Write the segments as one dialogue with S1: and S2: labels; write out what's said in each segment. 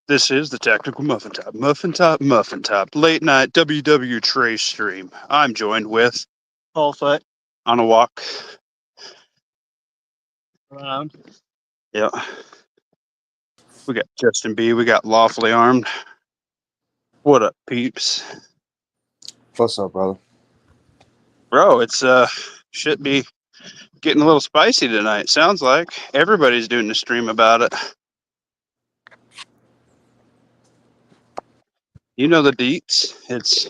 S1: This is the Tactical Muffin Top, Muffin Top, Muffin Top, late night WW Trace stream. I'm joined with
S2: Full foot
S1: on a walk.
S2: around.
S1: Yeah. We got Justin B. We got Lawfully Armed. What up, peeps?
S3: What's up, brother?
S1: Bro, it's should be getting a little spicy tonight. Sounds like everybody's doing a stream about it. You know the deets. It's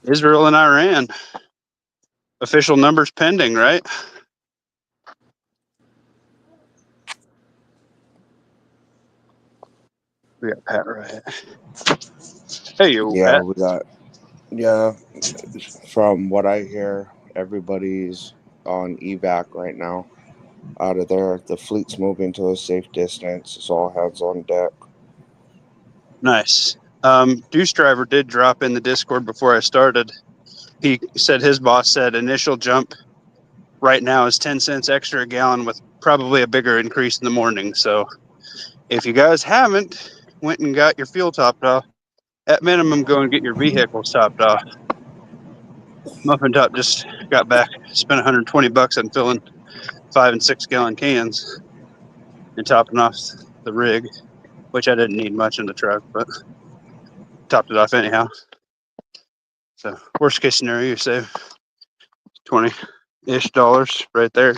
S1: Israel and Iran. Official numbers pending, right? We got Pat right. Hey, you,
S3: Yeah,
S1: Pat.
S3: from what I hear, everybody's on evac right now. Out of there, the fleet's moving to a safe distance. It's all hands on deck.
S1: Nice. Deuce Driver did drop in the Discord before I started. He said his boss said initial jump right now is 10 cents extra a gallon with probably a bigger increase in the morning. So if you guys haven't went and got your fuel topped off, at minimum, go and get your vehicles topped off. Muffin Top just got back, spent $120 on filling 5 and 6 gallon cans and topping off the rig, which I didn't need much in the truck, but topped it off anyhow. So worst case scenario, you save $20-ish right there.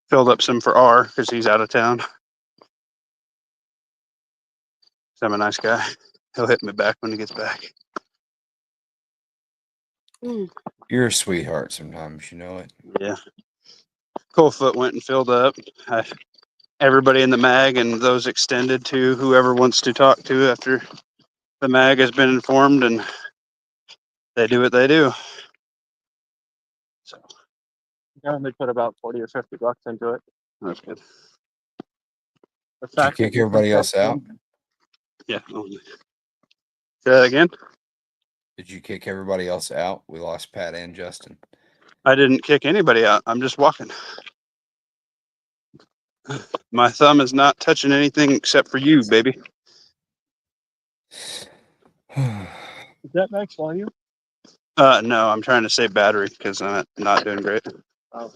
S1: Filled up some for R because he's out of town. So I'm a nice guy. He'll hit me back when he gets back.
S4: You're a sweetheart sometimes, you know it.
S1: Yeah. Coldfoot went and filled up. Everybody in the mag and those extended to whoever wants to talk to after the mag has been informed, and they do what they do. So
S2: They put about $40 or $50 into it.
S1: that's good.
S4: Did you kick everybody else out?
S1: Yeah. Say that again?
S4: Did you kick everybody else out? We lost Pat and Justin.
S1: I didn't kick anybody out. I'm just walking. My thumb is not touching anything except for you, baby.
S2: Is that max volume?
S1: No, I'm trying to save battery because I'm not doing great.
S2: Oh.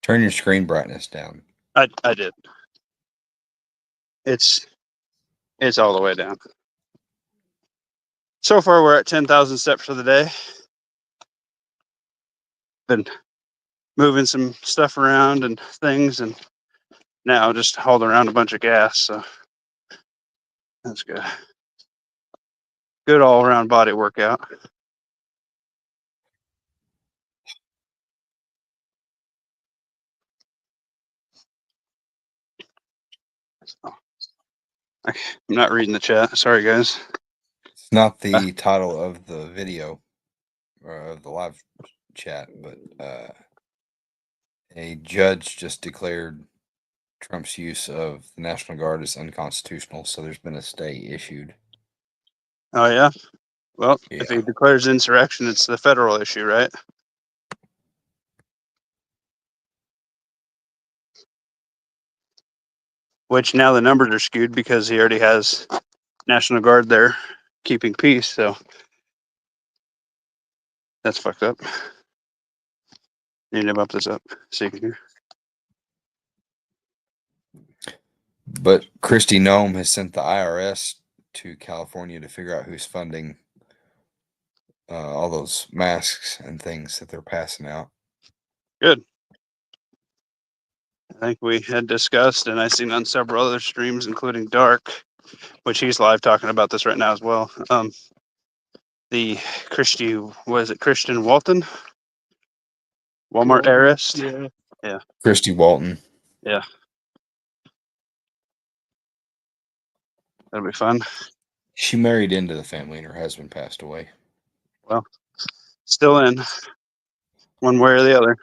S4: Turn your screen brightness down.
S1: I did. It's all the way down. So far, we're at 10,000 steps for the day. Been moving some stuff around and things, and now just hauled around a bunch of gas. So that's good. Good all-around body workout. I'm not reading the chat. Sorry, guys.
S4: It's not the title of the video or of the live chat, but a judge just declared Trump's use of the National Guard is unconstitutional, so there's been a stay issued.
S1: Oh, yeah? Well,
S4: Yeah.
S1: if he declares insurrection, it's the federal issue, right? Which now the numbers are skewed because he already has National Guard there keeping peace, so that's fucked up. Need to bump this up so you can hear.
S4: But Kristi Noem has sent the IRS to California to figure out who's funding all those masks and things that they're passing out.
S1: Good. I think we had discussed, and I've seen on several other streams, including Dark, which he's live talking about this right now as well. The Christian Walton? Walmart heiress?
S2: Yeah.
S4: Kristi Walton.
S1: Yeah. That'll be fun.
S4: She married into the family and her husband passed away.
S1: Well, still in one way or the other.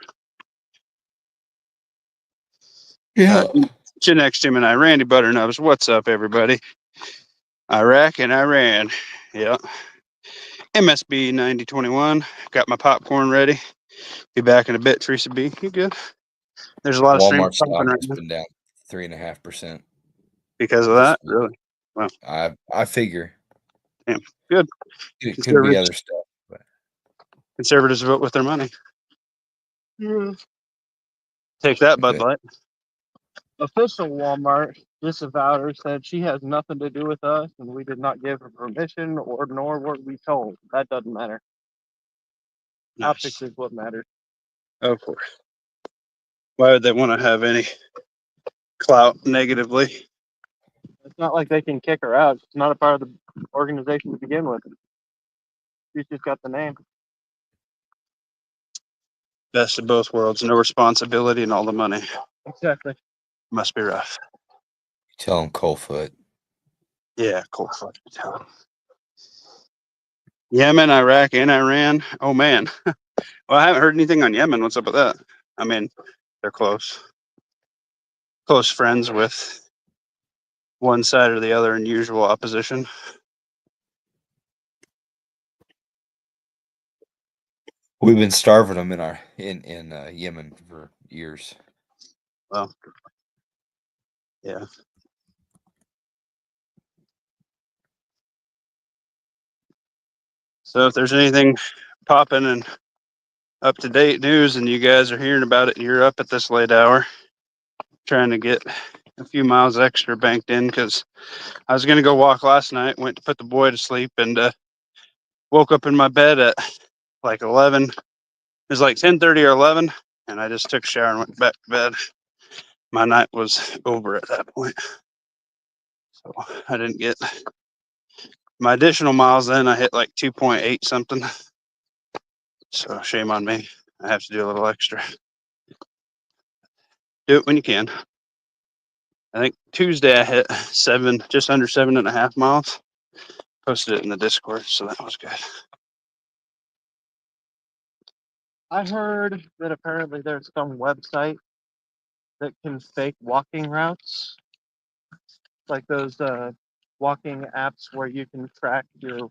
S4: Yeah.
S1: Next Jim and I, Randy Butternubs. What's up, everybody? Iraq and Iran. Yeah. MSB 9021. Got my popcorn ready. Be back in a bit. Teresa B. You good? There's a lot of
S4: Walmart
S1: streams popping
S4: stock
S1: right
S4: has
S1: now.
S4: been down 3.5%.
S1: because of that. Really,
S4: I figure.
S1: Damn, good.
S4: It could be other stuff. But
S1: Conservatives vote with their money. Take that, Bud
S4: Okay.
S1: Light.
S2: Official Walmart disavowed her, said she has nothing to do with us, and we did not give her permission, nor were we told. That doesn't matter.
S1: Nice.
S2: Optics is what matters.
S1: Of course. Why would they want to have any clout negatively?
S2: It's not like they can kick her out. She's not a part of the organization to begin with. She's just got the name.
S1: Best of both worlds. No responsibility and all the money.
S2: Exactly.
S1: Must be rough.
S4: Tell them Coldfoot.
S1: Yeah, cool. Fucking tell. Yemen, Iraq, and Iran. Oh, man. Well, I haven't heard anything on Yemen. What's up with that? I mean, they're close. Close friends with one side or the other in usual opposition.
S4: We've been starving them in Yemen for years.
S1: Well, yeah. So if there's anything popping and up to date news and you guys are hearing about it, you're up at this late hour trying to get a few miles extra banked in because I was going to go walk last night, went to put the boy to sleep, and woke up in my bed at like 11. It was like 10:30 or 11, and I just took a shower and went back to bed. My night was over at that point. So I didn't get my additional miles then. I hit like 2.8 something. So shame on me. I have to do a little extra. Do it when you can. I think Tuesday I hit just under 7.5 miles. Posted it in the Discord, so that was good.
S2: I heard that apparently there's some website that can fake walking routes, like those walking apps where you can track your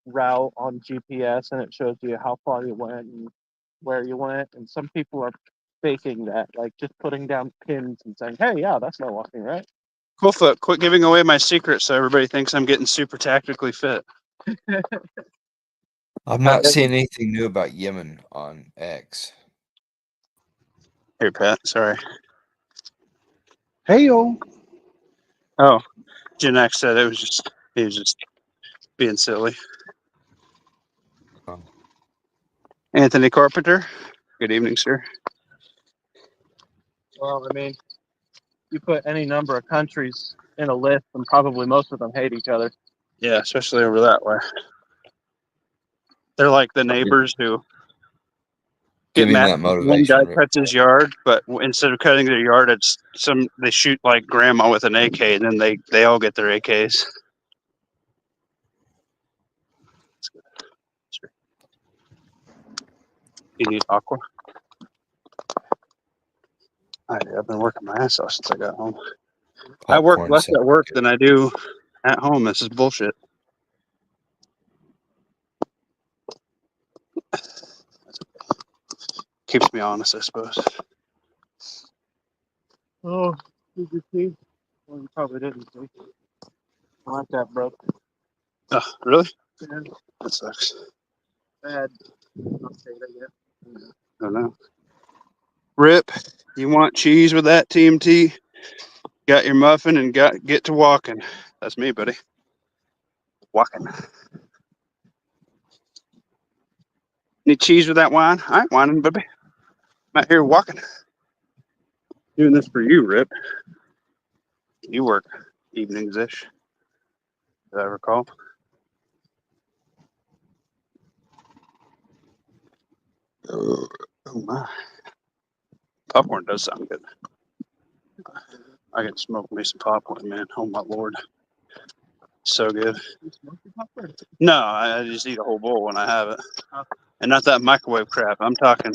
S2: route on GPS and it shows you how far you went and where you went. And some people are faking that, like just putting down pins and saying, "Hey, yeah, that's my walking route."
S1: Coolfoot, quit giving away my secrets so everybody thinks I'm getting super tactically fit.
S4: I'm not seeing anything new about Yemen on X.
S1: Here, Pat. Sorry.
S3: Hey yo.
S1: Oh, Gen X said he was just being silly.
S4: Oh.
S1: Anthony Carpenter. Good evening, sir.
S2: Well, I mean, you put any number of countries in a list, and probably most of them hate each other.
S1: Yeah, especially over that way. They're like the neighbors who get
S4: Giving
S1: mad
S4: that
S1: if one guy
S4: motivation.
S1: cuts his yard, but instead of cutting their yard, they shoot like grandma with an AK, and then they all get their AKs. You need aqua? I've been working my ass off since I got home. I work
S4: Popcorn
S1: less
S4: sounds
S1: at work
S4: good.
S1: than I do at home. This is bullshit. Keeps me honest, I suppose.
S2: Oh, did you see? Well, you probably didn't see. My laptop broke.
S1: Oh, really?
S2: Yeah,
S1: That sucks.
S2: bad. I'll say that yet.
S1: I don't know. Rip, you want cheese with that TMT? Got your muffin and get to walking. That's me, buddy. Walking. Need cheese with that wine? I ain't whining, baby. I'm out here walking. Doing this for you, Rip. You work evenings ish, as I recall. Oh my. Popcorn does sound good. I can smoke me some popcorn, man. Oh my lord. So good.
S2: You smoke your popcorn?
S1: No, I just eat a whole bowl when I have it. And not that microwave crap. I'm talking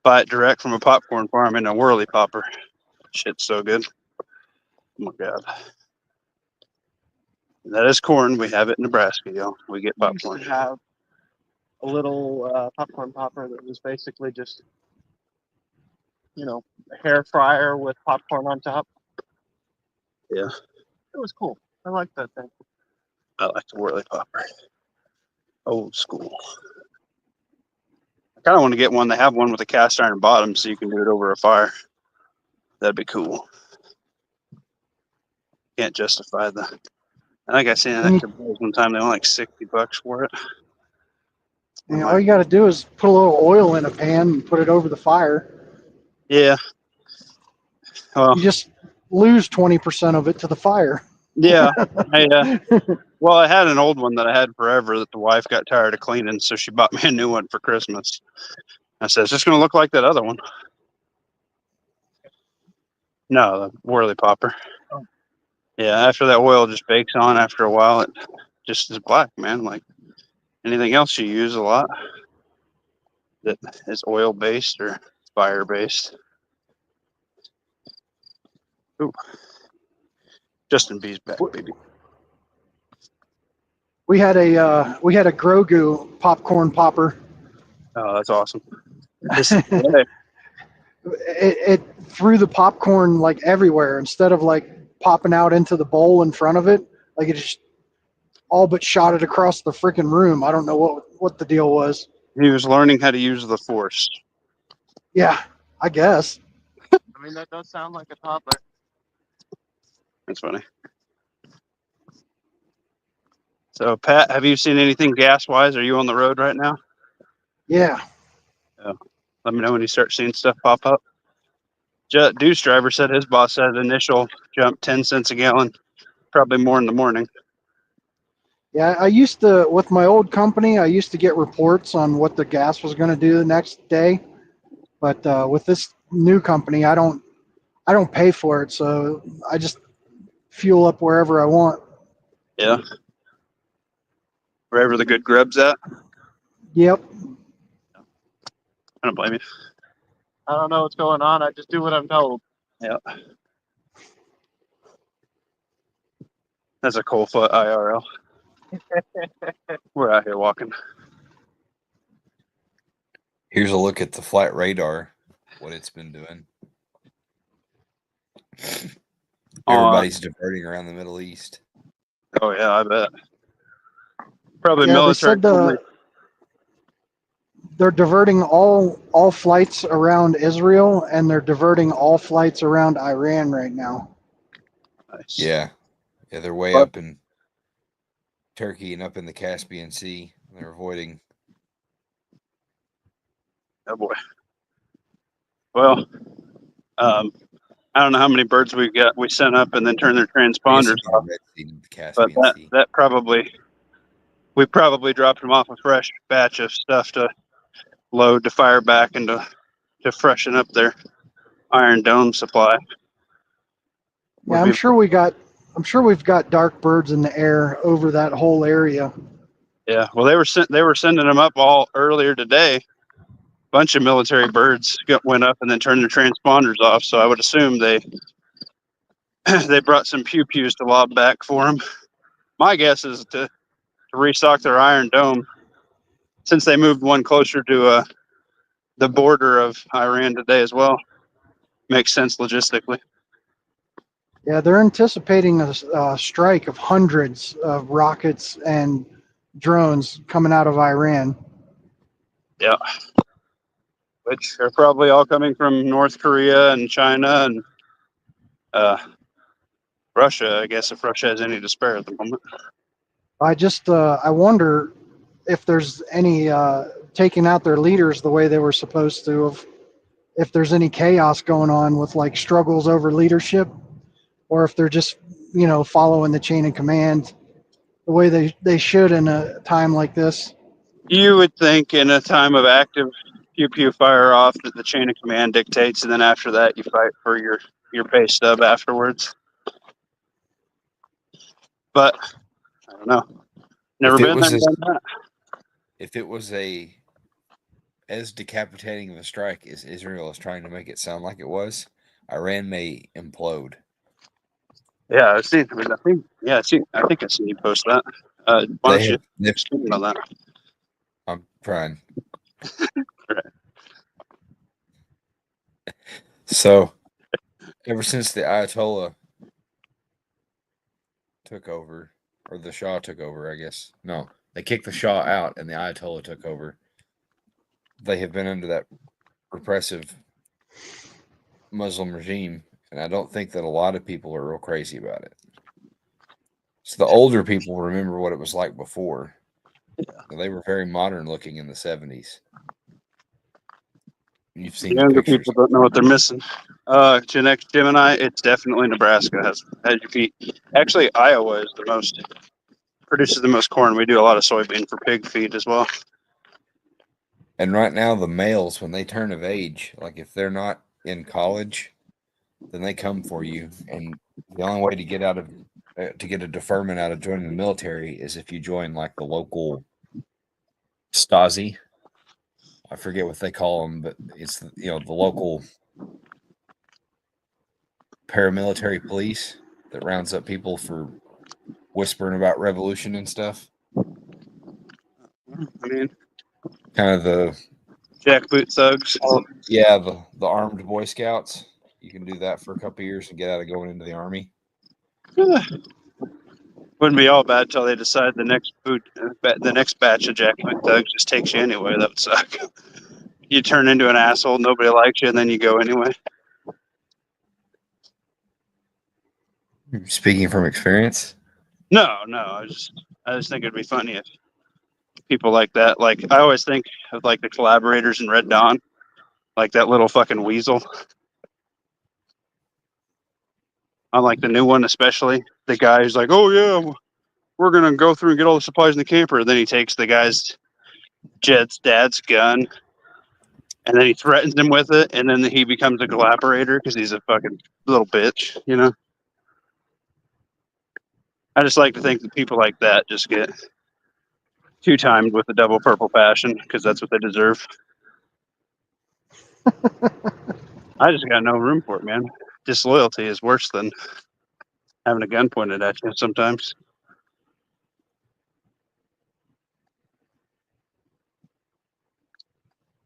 S1: buy it direct from a popcorn farm in a whirly popper. Shit's so good. Oh my god. That is corn. We have it in Nebraska, y'all. We get
S2: We used
S1: popcorn.
S2: to have a little popcorn popper that was basically just, a hair fryer with popcorn on top.
S1: Yeah.
S2: It was cool. I like that thing.
S1: I like the whirly popper. Old school. I kind of want to get one. They have one with a cast iron bottom, so you can do it over a fire. That'd be cool. Can't justify the. I think I seen it at Cabela's one time. They were like $60 for it.
S5: And all you got to do is put a little oil in a pan and put it over the fire.
S1: Yeah. Well,
S5: You just lose 20% of it to the fire.
S1: yeah. Well, I had an old one that I had forever that the wife got tired of cleaning, so she bought me a new one for Christmas. I said, "It's just going to look like that other one." No, the whirly popper.
S2: Oh.
S1: Yeah, after that oil just bakes on, after a while, it just is black, man. Like anything else you use a lot that is oil based or fire based. Ooh. Justin B's back, baby.
S5: We had a Grogu popcorn popper.
S1: Oh, that's awesome. It
S5: It threw the popcorn like everywhere instead of like popping out into the bowl in front of it. Like it just all but shot it across the freaking room. I don't know what the deal was.
S1: He was learning how to use the force.
S5: Yeah, I guess.
S2: I mean, that does sound like a toddler.
S1: That's funny. So, Pat, have you seen anything gas-wise? Are you on the road right now?
S5: Yeah.
S1: Let me know when you start seeing stuff pop up. Deuce driver said his boss said initial jump 10 cents a gallon, probably more in the morning.
S5: Yeah, I used to, with my old company, I used to get reports on what the gas was going to do the next day. But with this new company, I don't pay for it, so I just fuel up wherever I want.
S1: Yeah. Wherever the good grub's at.
S5: Yep.
S1: I don't blame you.
S2: I don't know what's going on. I just do what I'm told.
S1: Yeah. That's a cold foot IRL. We're out here walking.
S4: Here's a look at the flight radar, what it's been doing. Everybody's diverting around the Middle East.
S1: Oh, yeah, I bet. Probably
S5: Yeah,
S1: military.
S5: they said they're diverting all flights around Israel, and they're diverting all flights around Iran right now.
S1: Nice.
S4: Yeah, they're way
S1: But-
S4: up in Turkey and up in the Caspian Sea. They're avoiding.
S1: Oh, boy. Well, I don't know how many birds we sent up and then turned their
S4: I guess
S1: transponders
S4: it's in the
S1: off.
S4: Red Sea and the
S1: But
S4: Caspian Sea.
S1: we probably dropped them off a fresh batch of stuff to load to fire back and to freshen up their Iron Dome supply.
S5: Yeah, I'm sure we've got dark birds in the air over that whole area.
S1: Yeah, well, they were sending them up all earlier today. Bunch of military birds went up and then turned their transponders off. So I would assume they brought some pew pews to lob back for them. My guess is to restock their Iron Dome, since they moved one closer to the border of Iran today as well. Makes sense logistically.
S5: Yeah, they're anticipating a strike of hundreds of rockets and drones coming out of Iran.
S1: Yeah, which are probably all coming from North Korea and China and Russia, I guess, if Russia has any to spare at the moment.
S5: I wonder if there's any taking out their leaders the way they were supposed to, if there's any chaos going on with like struggles over leadership, or if they're just, following the chain of command the way they should in a time like this.
S1: You would think in a time of active pew pew fire off that the chain of command dictates, and then after that you fight for your pay stub afterwards. But I don't know. Never been there, done that.
S4: If it was as decapitating of a strike as Israel is trying to make it sound like it was, Iran may implode.
S1: Yeah, I've seen. I think I seen you post that. Why don't you speak about that?
S4: I'm trying.
S1: Right.
S4: So, ever since the Ayatollah took over, or the Shah took over, I guess. No, they kicked the Shah out and the Ayatollah took over. They have been under that repressive Muslim regime, and I don't think that a lot of people are real crazy about it. So the older people remember what it was like before. They were very modern looking in the 70s. You've seen the
S1: Younger
S4: pictures.
S1: people don't know what they're missing. Gen X Gemini, it's definitely Nebraska has your feet. Actually, Iowa is the most produces the most corn. We do a lot of soybean for pig feed as well.
S4: And right now, the males, when they turn of age, like if they're not in college, then they come for you. And the only way to get out of to get a deferment out of joining the military is if you join like the local Stasi. I forget what they call them, but it's the local paramilitary police that rounds up people for whispering about revolution and stuff.
S1: I mean,
S4: Kind of the
S1: jackboot thugs.
S4: yeah, the armed Boy Scouts. You can do that for a couple years and get out of going into the army.
S1: Wouldn't be all bad till they decide the next batch of jackboot thugs just takes you anyway. That would suck. You turn into an asshole, nobody likes you, and then you go anyway.
S4: Speaking from experience.
S1: No, I just think it'd be funny if people like that. Like I always think of like the collaborators in Red Dawn, like that little fucking weasel. On like the new one, especially the guy who's like, "Oh yeah, we're gonna go through and get all the supplies in the camper." And then he takes the guy's Jed's dad's gun, and then he threatens him with it, and then he becomes a collaborator because he's a fucking little bitch, you know. I just like to think that people like that just get two-timed with the double purple passion because that's what they deserve. I just got no room for it, man. Disloyalty is worse than having a gun pointed at you sometimes.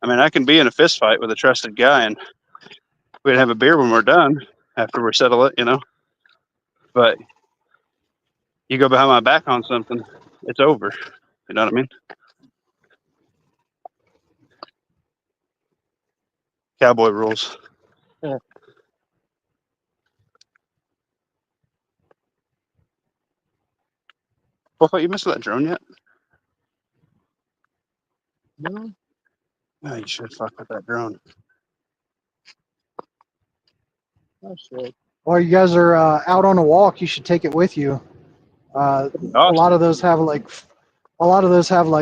S1: I mean, I can be in a fist fight with a trusted guy and we'd have a beer when we're done after we settle it, you know. But you go behind my back on something, it's over. You know what I mean? Cowboy rules.
S2: Yeah.
S1: Well, thought you missed that drone yet?
S2: No.
S1: No, you should fuck with that drone.
S2: Oh shit.
S5: While you guys are out on a walk, you should take it with you. A lot of those have like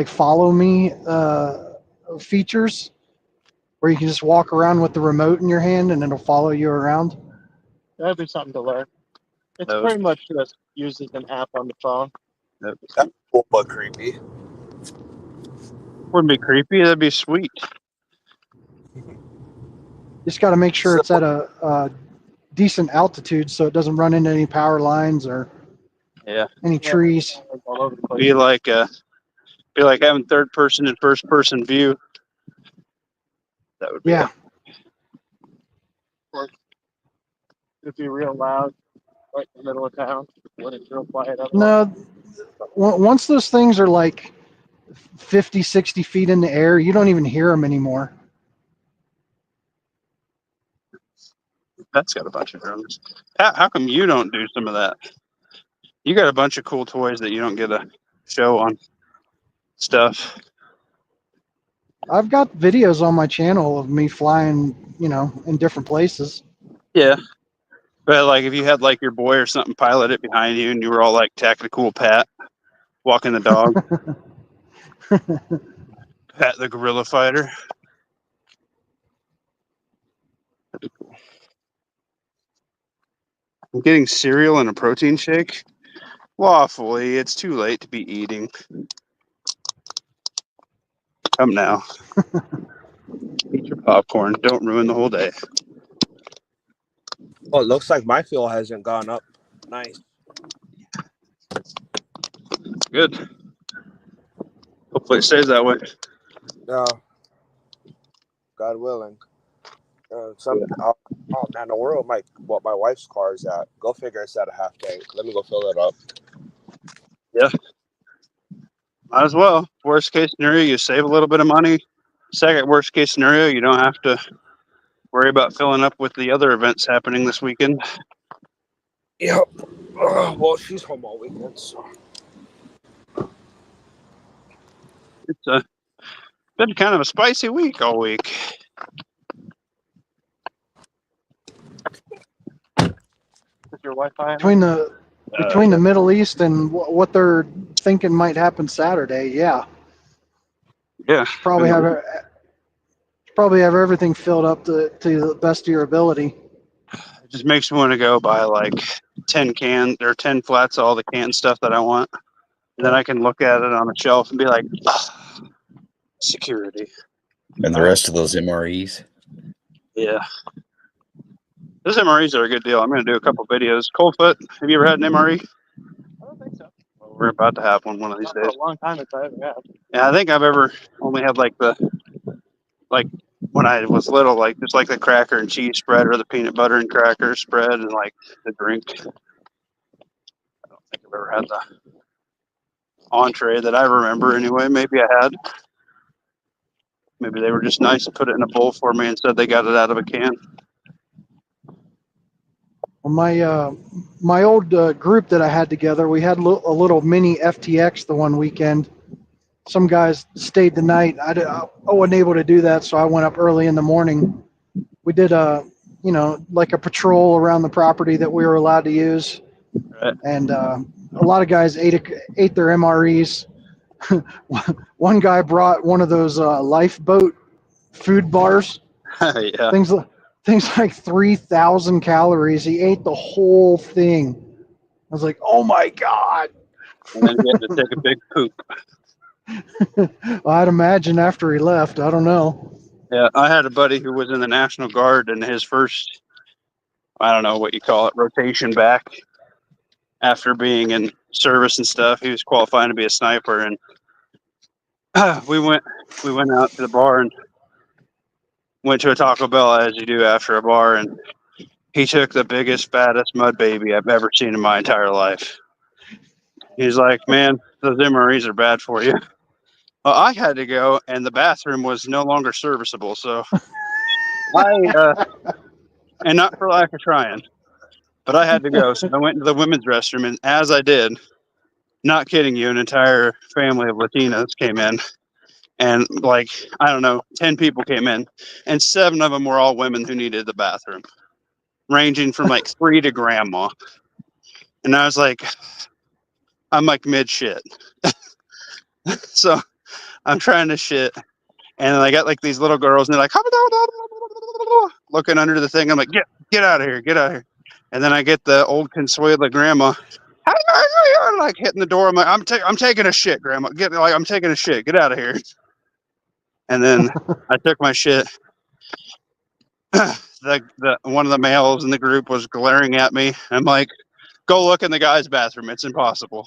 S5: follow me features where you can just walk around with the remote in your hand and it'll follow you around.
S2: That'd be something to learn. It's
S1: Those.
S2: pretty much just uses an app on the phone.
S3: That's cool but creepy.
S1: Wouldn't be creepy. That'd be sweet.
S5: Just got to make sure it's at a decent altitude so it doesn't run into any power lines or any trees.
S2: All over the place.
S1: Be like having third person and first person view. That would be
S5: Yeah.
S2: It'd be real loud, right in the middle of town, when it's real quiet.
S5: No, once those things are like 50, 60 feet in the air, you don't even hear them anymore.
S1: That's got a bunch of drones. How come you don't do some of that? You got a bunch of cool toys that you don't get a show on stuff.
S5: I've got videos on my channel of me flying, in different places.
S1: Yeah. But like if you had like your boy or something pilot it behind you and you were all like tactical Pat walking the dog. Pat the gorilla fighter. That'd be cool. I'm getting cereal and a protein shake. Lawfully, it's too late to be eating. Come now. Eat your popcorn. Don't ruin the whole day.
S3: Well, it looks like my fuel hasn't gone up. Nice.
S1: Good. Hopefully it stays that way.
S3: God willing. Oh man, the world my wife's car is at. Go figure, it's at a half tank. Let me go fill it up.
S1: Yeah. Might as well. Worst case scenario, you save a little bit of money. Second worst case scenario, you don't have to worry about filling up with the other events happening this weekend.
S3: Yep. Well, she's home all weekend, so.
S1: It's been kind of a spicy week all week.
S2: Is your Wi-Fi?
S5: Between the Middle East and what they're thinking might happen Saturday, yeah,
S1: Yeah.
S5: probably have everything filled up to the best of your ability.
S1: It just makes me want to go buy like 10 cans or 10 flats of all the canned stuff that I want. And then I can look at it on a shelf and be like, security.
S4: And the rest of those MREs.
S1: Yeah. Those MREs are a good deal. I'm going to do a couple videos. Coldfoot, have you ever had an MRE?
S2: I don't think so.
S1: Well, we're about to have one of these
S2: Not for
S1: days.
S2: a long time if I ever have.
S1: Yeah, I think I've ever only had like when I was little, like just like the cracker and cheese spread or the peanut butter and cracker spread and like the drink. I don't think I've ever had the entree that I remember anyway. Maybe I had. Maybe they were just nice and put it in a bowl for me and said they got it out of a can.
S5: Well, my old group that I had together, we had a little mini FTX the one weekend. Some guys stayed the night. I wasn't able to do that, so I went up early in the morning. We did like a patrol around the property that we were allowed to use,
S1: Right.
S5: and a lot of guys ate their MREs. One guy brought one of those lifeboat food bars.
S1: Yeah.
S5: Things like 3,000 calories. He ate the whole thing. I was like, oh my God.
S1: And then you had to take a big poop.
S5: Well, I'd imagine after he left, I don't know.
S1: Yeah, I had a buddy who was in the National Guard and his first, I don't know what you call it, rotation back after being in service and stuff. He was qualifying to be a sniper, and we went out to the bar and went to a Taco Bell as you do after a bar, and he took the biggest, fattest mud baby I've ever seen in my entire life. He's like, man, those MREs are bad for you. Well, I had to go, and the bathroom was no longer serviceable, so and not for lack of trying, but I had to go. So I went into the women's restroom, and as I did, not kidding you, an entire family of Latinas came in, and like, I don't know, 10 people came in, and 7 of them were all women who needed the bathroom, ranging from like 3 to grandma. And I was like, I'm like mid shit. So I'm trying to shit. And I got like these little girls and they're like looking under the thing. I'm like, get out of here, get out of here. And then I get the old consuela grandma like hitting the door. I'm like, I'm taking a shit, grandma. I'm taking a shit. Get out of here. And then I took my shit. the one of the males in the group was glaring at me. I'm like, go look in the guy's bathroom. It's impossible.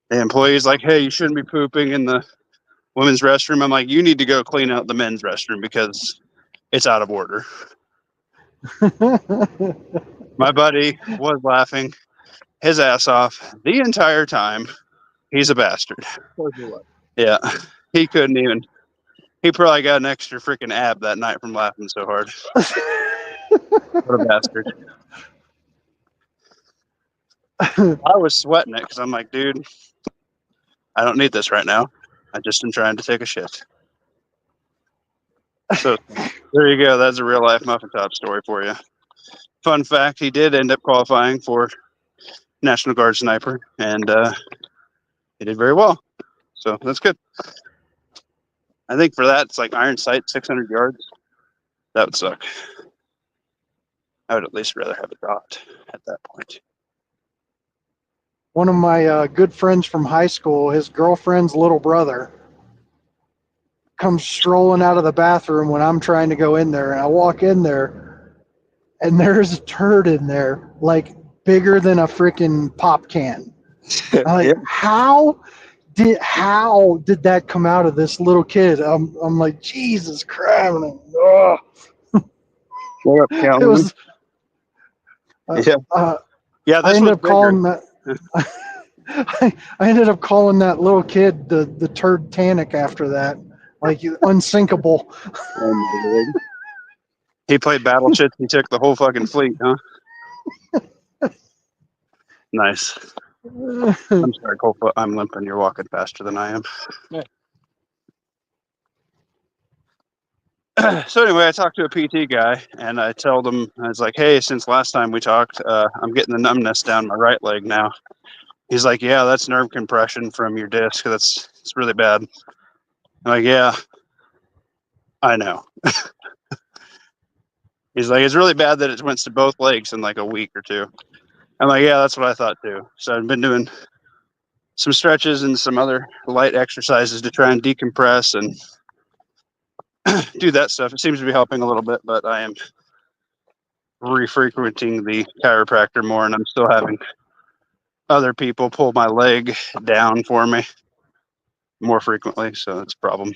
S1: The employee's like, hey, you shouldn't be pooping in the women's restroom. I'm like, you need to go clean out the men's restroom because it's out of order. My buddy was laughing his ass off the entire time. He's a bastard. Yeah. He couldn't even. He probably got an extra freaking ab that night from laughing so hard. What a bastard. I was sweating it because I'm like, dude, I don't need this right now. I just am trying to take a shit. So there you go. That's a real life Muffin Top story for you. Fun fact, he did end up qualifying for National Guard sniper, and he did very well. So that's good. I think for that, it's like iron sight, 600 yards. That would suck. I would at least rather have a dot at that point.
S5: One of my good friends from high school, his girlfriend's little brother, comes strolling out of the bathroom when I'm trying to go in there. And I walk in there, and there's a turd in there, like bigger than a freaking pop can. I'm like,
S1: Yep.
S5: how did that come out of this little kid? I'm like, Jesus Christ.
S1: What up,
S5: It was,
S1: yeah. Yeah,
S5: I
S1: this
S5: ended
S1: was
S5: up calling
S1: bigger.
S5: I ended up calling that little kid the turd Tanic after that, like unsinkable.
S1: Oh my lord. He played battleships. He took the whole fucking fleet, huh? Nice. I'm sorry, Coldfoot. I'm limping. You're walking faster than I am. So anyway, I talked to a PT guy, and I told him, I was like, hey, since last time we talked, I'm getting the numbness down my right leg now. He's like, yeah, that's nerve compression from your disc. It's really bad. I'm like, yeah, I know. He's like, it's really bad that it went to both legs in like a week or two. I'm like, yeah, that's what I thought too. So I've been doing some stretches and some other light exercises to try and decompress and do that stuff. It seems to be helping a little bit, but I am re-frequenting the chiropractor more, and I'm still having other people pull my leg down for me more frequently. So it's a problem.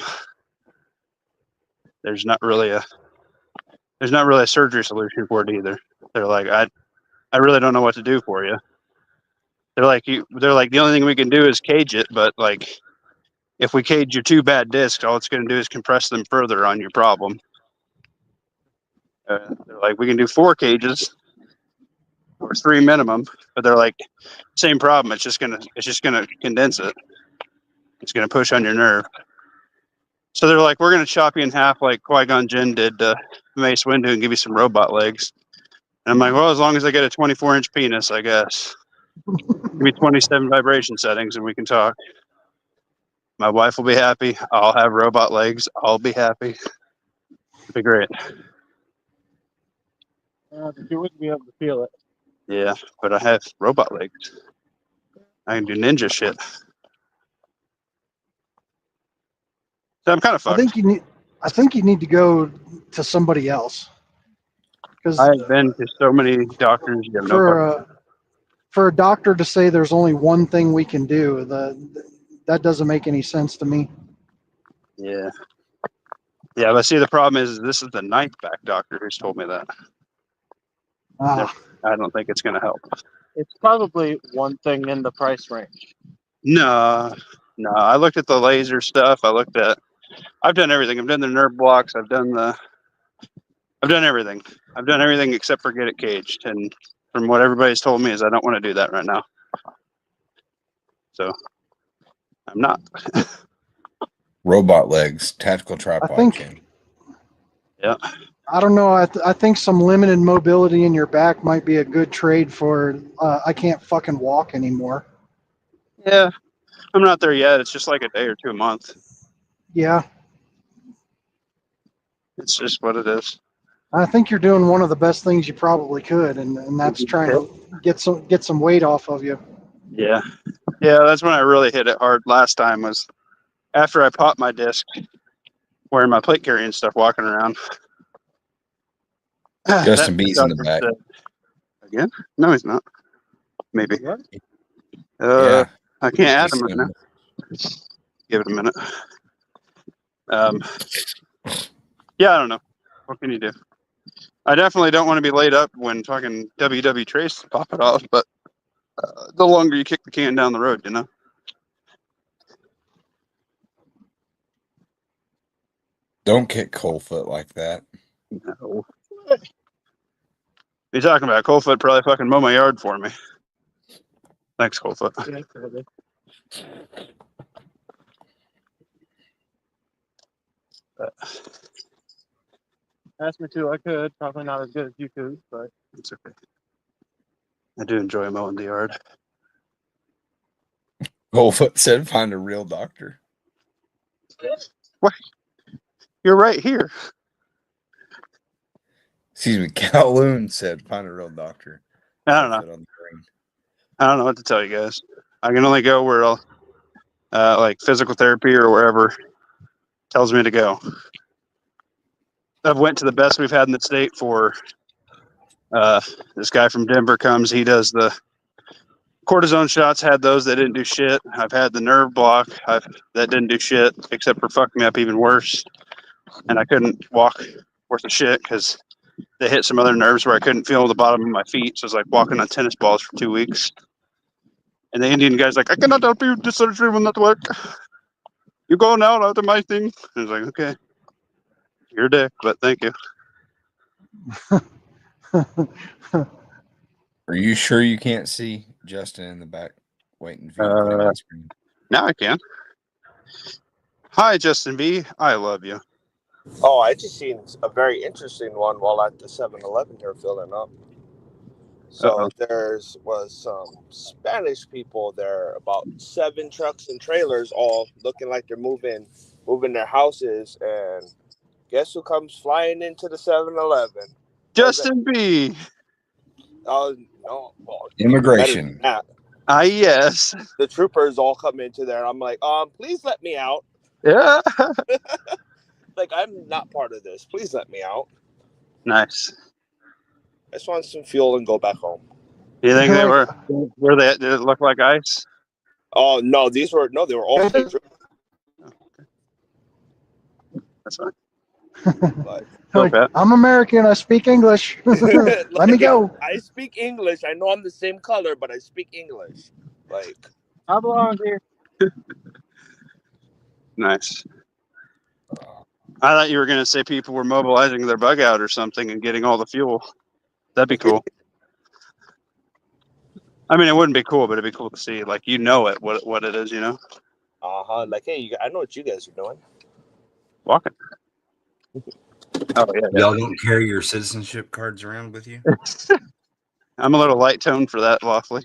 S1: There's not really a surgery solution for it either. They're like, I really don't know what to do for you. They're like, the only thing we can do is cage it, but like, if we cage your two bad discs, all it's going to do is compress them further on your problem. They're like, we can do 4 cages or 3 minimum, but they're like, same problem. It's just gonna condense it. It's gonna push on your nerve. So they're like, we're gonna chop you in half like Qui-Gon Jinn did to Mace Windu and give you some robot legs. And I'm like, well, as long as I get a 24-inch penis, I guess. Give me 27 vibration settings and we can talk. My wife will be happy. I'll have robot legs. I'll be happy. It'll be great.
S2: But you wouldn't be able to feel it.
S1: Yeah, but I have robot legs. I can do ninja shit. So I'm kind of
S5: I
S1: fucked.
S5: think you need to go to somebody else because
S1: I have been to so many doctors. You have no fucking.
S5: For a doctor to say there's only one thing we can do, that doesn't make any sense to me.
S1: Yeah. Yeah, but see, the problem is this is the 9th back doctor who's told me that.
S5: Ah,
S1: I don't think it's going to help.
S2: It's probably one thing in the price range.
S1: No. I looked at the laser stuff. I've done everything. I've done the nerve blocks. I've done everything. I've done everything except for get it caged. And from what everybody's told me is I don't want to do that right now. So I'm not.
S4: Robot legs, tactical
S5: I
S4: tripod
S5: think.
S4: cam.
S1: Yeah.
S5: I don't know. I think some limited mobility in your back might be a good trade for. I can't fucking walk anymore.
S1: Yeah. I'm not there yet. It's just like a day or 2 a month.
S5: Yeah,
S1: It's just what it is.
S5: I think you're doing one of the best things you probably could, and that's trying to get some weight off of you.
S1: Yeah. Yeah, that's when I really hit it hard last time was after I popped my disc wearing my plate carrying stuff walking around.
S4: Justin B's in the back.
S1: Again? No, he's not. Maybe.
S2: What?
S4: Yeah.
S1: I can't add him right now. Give it a minute. Yeah, I don't know. What can you do? I definitely don't want to be laid up when fucking WW Trace pop it off, but the longer you kick the can down the road, you know?
S4: Don't kick Coldfoot like that.
S1: No. What are you talking about? Coldfoot probably fucking mow my yard for me. Thanks, Coldfoot.
S2: Asked me to, I could. Probably not as good as you could, but
S1: It's okay. I do enjoy mowing the yard.
S4: Coldfoot said, "Find a real doctor."
S1: What? You're right here.
S4: Excuse me, Kowloon said, "Find a real doctor."
S1: I don't know. I don't know what to tell you guys. I can only go where like physical therapy or wherever tells me to go. I've went to the best we've had in the state for this guy from Denver comes. He does the cortisone shots. Had those that didn't do shit. I've had the nerve block. That didn't do shit except for fucking me up even worse. And I couldn't walk worth a shit because they hit some other nerves where I couldn't feel the bottom of my feet. So it was like walking on tennis balls for 2 weeks. And the Indian guy's like, I cannot help you. This surgery will not work. You go now out of my thing. And I was like, okay. You're a dick, but thank you.
S4: Are you sure you can't see Justin in the back waiting for you to put him on screen?
S1: Now I can. Hi, Justin B. I love you.
S3: Oh, I just seen a very interesting one while at the 7-Eleven here filling up. So was some Spanish people there, about 7 trucks and trailers, all looking like they're moving their houses, and guess who comes flying into the 7-Eleven?
S1: Justin B.
S3: Oh no! Well,
S4: Immigration.
S1: Yes.
S3: The troopers all come into there. I'm like, please let me out.
S1: Yeah.
S3: Like, I'm not part of this. Please let me out.
S1: Nice.
S3: I just want some fuel and go back home.
S1: You think they
S5: Like-
S1: were they? Did it look like ice?
S3: Oh no, they were all state troopers.
S1: That's fine.
S3: But
S5: Like, I'm American. I speak English. Let me go.
S3: I speak English. I know I'm the same color, but I speak English. Like,
S2: I belong here.
S1: Nice. I thought you were going to say people were mobilizing their bug out or something and getting all the fuel. That'd be cool. I mean, it wouldn't be cool, but it'd be cool to see. Like, you know it, what it is, you know?
S3: like, hey, I know what you guys are doing.
S1: Walking. Oh, yeah.
S4: Y'all don't carry your citizenship cards around with you?
S1: I'm a little light toned for that, lawfully.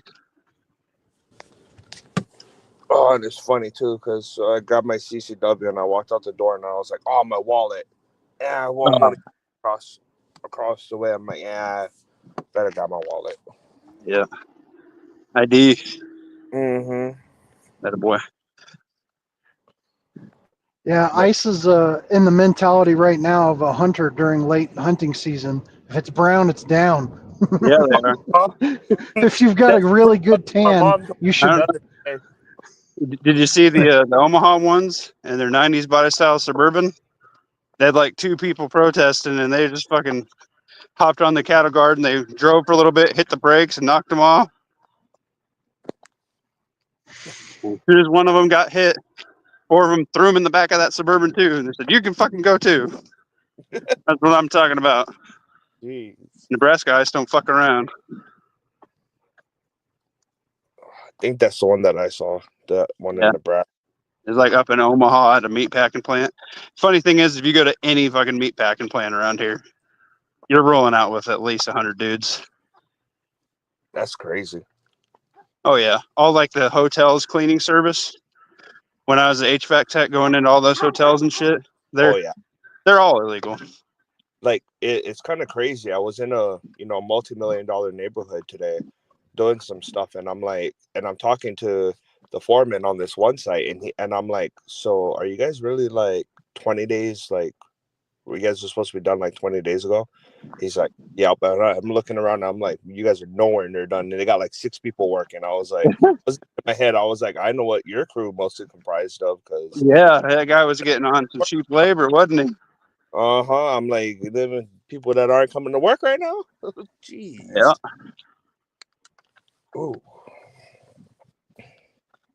S3: Oh, and it's funny, too, because I grabbed my CCW and I walked out the door and I was like, oh, my wallet. Yeah, well, I'm going to across the way. I'm like, yeah, better got my wallet.
S1: Yeah. ID.
S3: Mm-hmm.
S1: That a boy.
S5: Yeah, ICE is in the mentality right now of a hunter during late hunting season. If it's brown, it's down.
S1: Yeah, they are.
S5: If you've got a really good tan, you should.
S1: Did you see the Omaha ones and their 90s body style Suburban? They had like 2 people protesting and they just fucking hopped on the cattle guard and they drove for a little bit, hit the brakes and knocked them off. As soon as one of them got hit, 4 of them threw him in the back of that Suburban too. And they said, you can fucking go too. That's what I'm talking about.
S3: Jeez.
S1: Nebraska ice don't fuck around.
S3: I think that's the one that I saw. The one in Nebraska.
S1: It's like up in Omaha at a meat packing plant. Funny thing is, if you go to any fucking meat packing plant around here, you're rolling out with at least 100 dudes.
S3: That's crazy.
S1: Oh, yeah. All like the hotels cleaning service. When I was an HVAC tech going into all those hotels and shit, they're all illegal.
S3: Like, it's kind of crazy. I was in a multi-million-dollar neighborhood today doing some stuff, and I'm talking to the foreman on this one site, and I'm like, so are you guys really like 20 days, like you guys were supposed to be done like 20 days ago? He's like, yeah, but I'm looking around and I'm like, you guys are nowhere near done. And they got like 6 people working. I was like, in my head, I was like, I know what your crew mostly comprised of, because
S1: that guy was getting on some cheap labor, wasn't he?
S3: I'm like, people that aren't coming to work right now. Jeez.
S1: Yeah.
S3: Ooh.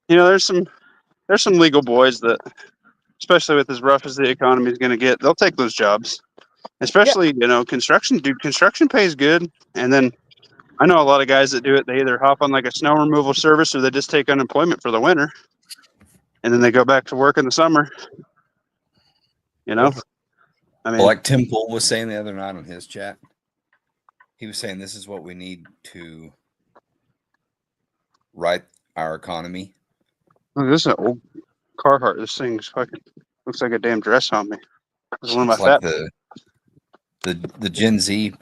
S1: There's some legal boys that, especially with as rough as the economy is going to get, they'll take those jobs. Especially, construction. Dude, construction pays good. And then I know a lot of guys that do it. They either hop on like a snow removal service or they just take unemployment for the winter. And then they go back to work in the summer. I mean,
S4: like Tim Pool was saying the other night on his chat, he was saying this is what we need to right our economy.
S1: Look, this is an old Carhartt. This thing's fucking looks like a damn dress on me. This is one of my
S4: like the Gen Z,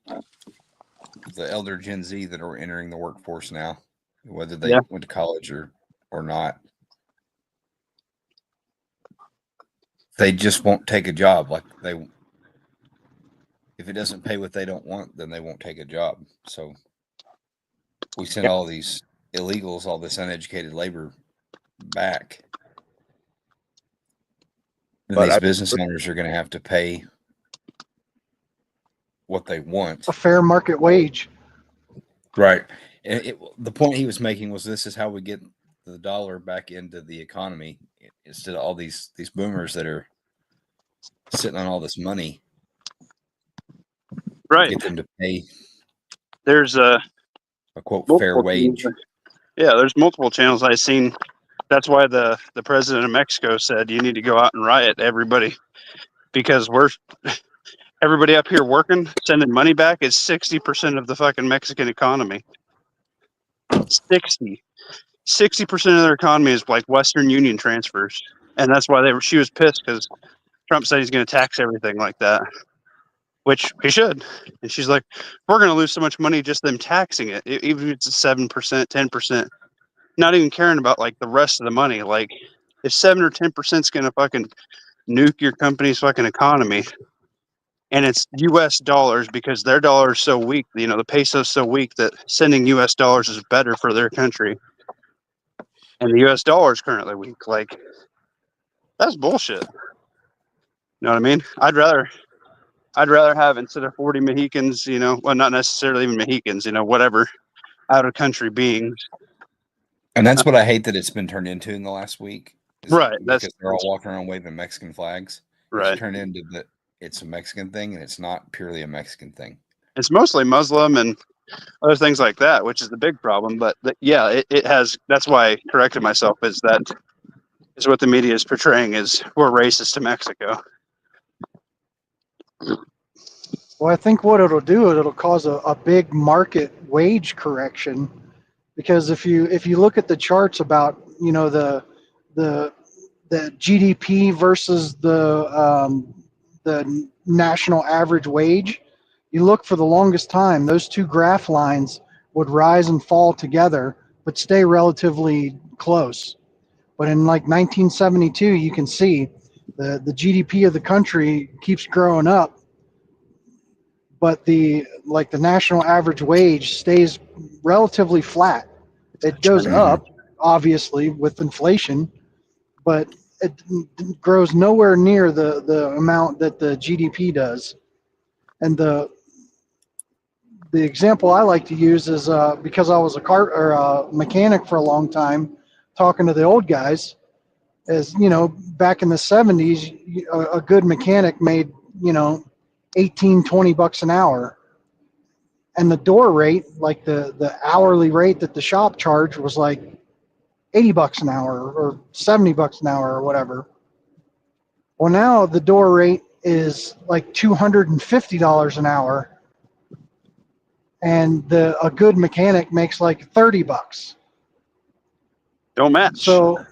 S4: the elder Gen Z that are entering the workforce now, whether they went to college or not. They just won't take a job. Like if it doesn't pay what they don't want, then they won't take a job. So we send all these illegals, all this uneducated labor back. Then these business owners are going to have to pay what they want.
S5: A fair market wage.
S4: Right. The point he was making was this is how we get the dollar back into the economy instead of all these boomers that are sitting on all this money.
S1: Right.
S4: Get them to pay
S1: There's
S4: a quote fair
S1: multiple
S4: wage.
S1: channels. Yeah, there's multiple channels I've seen. That's why the president of Mexico said you need to go out and riot, everybody, because everybody up here working, sending money back is 60% of the fucking Mexican economy. 60% of their economy is like Western Union transfers, and that's why she was pissed because Trump said he's going to tax everything like that, which he should. And she's like, we're going to lose so much money just them taxing it, even if it's 7%, 10%. Not even caring about like the rest of the money. Like if 7 or 10% is going to fucking nuke your company's fucking economy, and it's U.S. dollars because their dollar is so weak, the peso is so weak that sending U.S. dollars is better for their country. And the U.S. dollar is currently weak. Like, that's bullshit. You know what I mean? I'd rather have, instead of 40 Mohicans, well, not necessarily even Mohicans, whatever, out of country beings.
S4: And that's what I hate that it's been turned into in the last week.
S1: Right.
S4: Because they're all walking around waving Mexican flags.
S1: Right.
S4: It's turned into that it's a Mexican thing, and it's not purely a Mexican thing.
S1: It's mostly Muslim and other things like that, which is the big problem. But yeah, it has. That's why I corrected myself. Is what the media is portraying is we're racist to Mexico.
S5: Well, I think what it'll do is it'll cause a big market wage correction, because if you look at the charts about the GDP versus the national average wage, you look for the longest time, those two graph lines would rise and fall together, but stay relatively close. But in like 1972, you can see the GDP of the country keeps growing up, but the national average wage stays relatively flat. It goes up, obviously, with inflation, but it grows nowhere near the amount that the GDP does. And the example I like to use is because I was a mechanic for a long time, talking to the old guys, as back in the 70s, a good mechanic made 18-20 bucks an hour, and the door rate, like the hourly rate that the shop charged, was like 80 bucks an hour or 70 bucks an hour or whatever. Well, now the door rate is like $250 an hour, and a good mechanic makes like 30 bucks.
S1: Don't match.
S5: So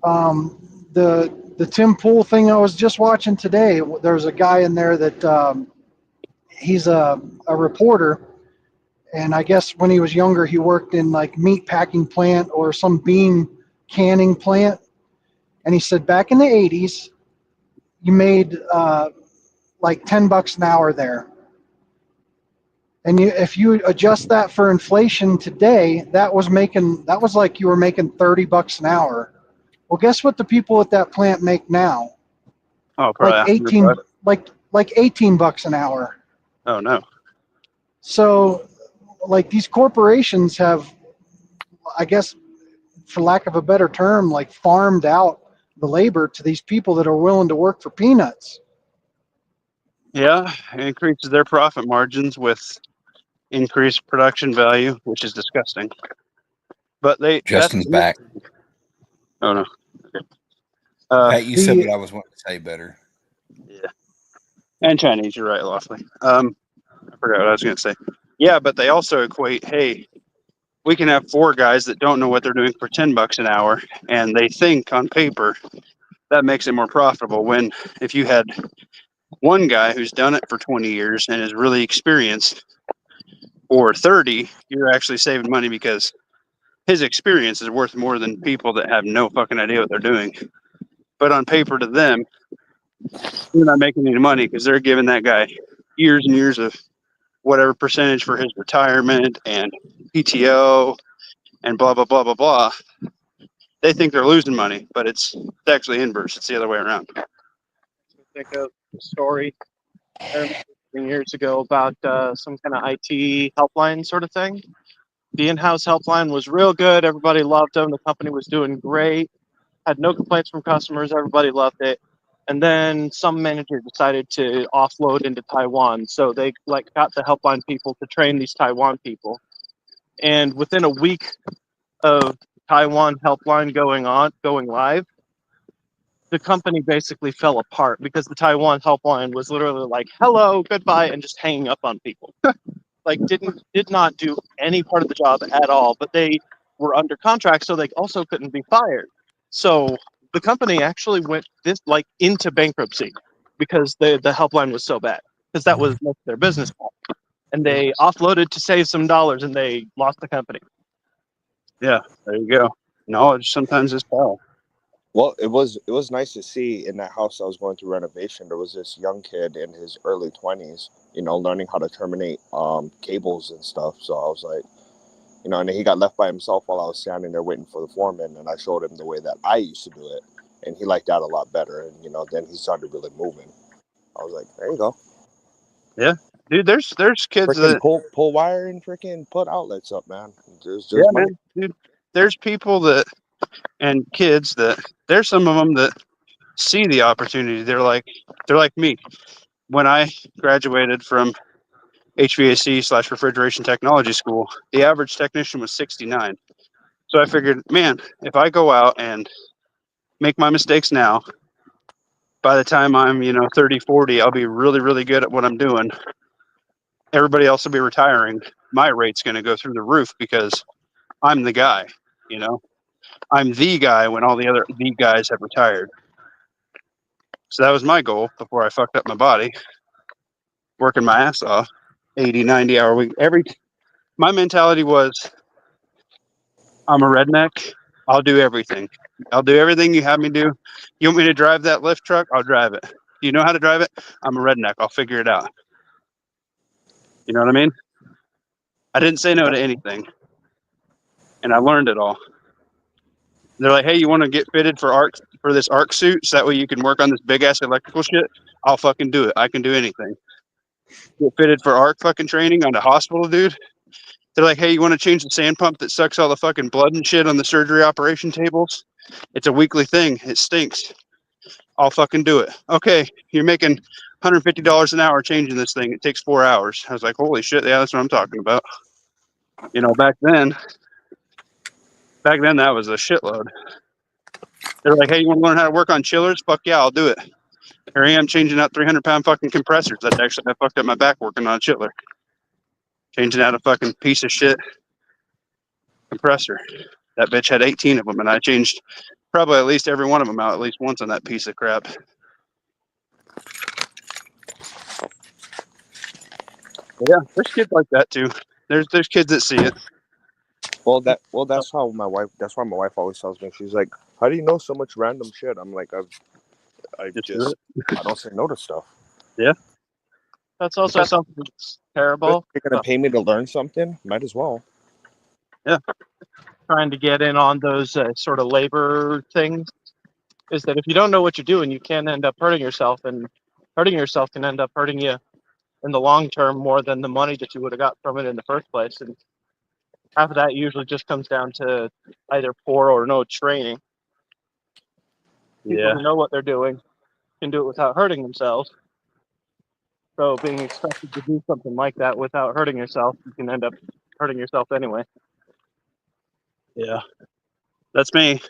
S5: the Tim Pool thing I was just watching today, there's a guy in there that he's a reporter, and I guess when he was younger he worked in like meat packing plant or some bean canning plant, and he said back in the 80s you made like 10 bucks an hour there, and if you adjust that for inflation today, that was like you were making 30 bucks an hour. Well, guess what the people at that plant make now?
S1: Oh, probably
S5: like 18 bucks an hour.
S1: Oh no.
S5: So like these corporations have, I guess, for lack of a better term, like farmed out the labor to these people that are willing to work for peanuts.
S1: Yeah, it increases their profit margins with increased production value, which is disgusting. But
S4: Justin's back.
S1: Oh no. Okay.
S4: Pat, you said what I was wanting to say better.
S1: Yeah. And Chinese, you're right, Lawfully. I forgot what I was going to say. Yeah, but they also equate, hey, we can have 4 guys that don't know what they're doing for 10 bucks an hour, and they think on paper that makes it more profitable. When if you had one guy who's done it for 20 years and is really experienced, or 30, you're actually saving money because his experience is worth more than people that have no fucking idea what they're doing. But on paper to them, they're not making any money because they're giving that guy years and years of whatever percentage for his retirement and PTO and blah, blah, blah, blah, blah. They think they're losing money, but it's actually inverse. It's the other way around.
S2: Think of a story years ago about some kind of IT helpline sort of thing. The in-house helpline was real good. Everybody loved them. The company was doing great. Had no complaints from customers. Everybody loved it. And then some manager decided to offload into Taiwan. So they got the helpline people to train these Taiwan people. And within a week of Taiwan helpline going live, the company basically fell apart because the Taiwan helpline was literally like, hello, goodbye, and just hanging up on people. Like did not do any part of the job at all, but they were under contract, so they also couldn't be fired. So the company actually went into bankruptcy because the helpline was so bad, because that was most of their business model. And they offloaded to save some dollars, and they lost the company.
S1: Yeah, there you go. Knowledge sometimes is power.
S3: Well, it was nice to see in that house I was going through renovation. There was this young kid in his early 20s, learning how to terminate cables and stuff. So I was like, and then he got left by himself while I was standing there waiting for the foreman, and I showed him the way that I used to do it, and he liked that a lot better. And then he started really moving. I was like, there you go.
S1: Yeah, dude. There's kids
S3: Freaking
S1: that
S3: pull wire and freaking put outlets up, man. There's
S1: yeah,
S3: money.
S1: man, dude. There's people that and kids that there's some of them that see the opportunity. They're like me. When I graduated from HVAC/refrigeration technology school, the average technician was 69. So I figured, man, if I go out and make my mistakes now, by the time I'm 30, 40, I'll be really, really good at what I'm doing. Everybody else will be retiring. My rate's going to go through the roof because I'm the guy. I'm the guy when all the guys have retired. So that was my goal before I fucked up my body, working my ass off, 80, 90-hour week. My mentality was, I'm a redneck. I'll do everything. I'll do everything you have me do. You want me to drive that lift truck? I'll drive it. You know how to drive it? I'm a redneck. I'll figure it out. You know what I mean? I didn't say no to anything. And I learned it all. They're like, hey, you want to get fitted for this arc suit so that way you can work on this big ass electrical shit? I'll fucking do it. I can do anything. Get fitted for arc fucking training on the hospital, dude. They're like, hey, you want to change the sand pump that sucks all the fucking blood and shit on the surgery operation tables? It's a weekly thing. It stinks. I'll fucking do it. Okay, you're making $150 an hour changing this thing. It takes 4 hours. I was like, holy shit, yeah, that's what I'm talking about. Back then that was a shitload. They're like, hey, you want to learn how to work on chillers? Fuck yeah, I'll do it. Here I am changing out 300-pound fucking compressors. That's actually, I fucked up my back working on a chiller. Changing out a fucking piece of shit compressor. That bitch had 18 of them, and I changed probably at least every one of them out at least once on that piece of crap. But yeah, there's kids like that too. There's kids that see it.
S3: That's how my wife. That's why my wife always tells me. She's like, "How do you know so much random shit?" I'm like, I don't say no to stuff.
S1: Yeah,
S2: That's also something that's terrible.
S3: If you're gonna pay me to learn something, might as well.
S1: Yeah.
S2: Trying to get in on those sort of labor things is that if you don't know what you're doing, you can end up hurting yourself, and hurting yourself can end up hurting you in the long term more than the money that you would have got from it in the first place. And half of that usually just comes down to either poor or no training. People who know what they're doing can do it without hurting themselves. So being expected to do something like that without hurting yourself, you can end up hurting yourself anyway.
S1: Yeah, that's me.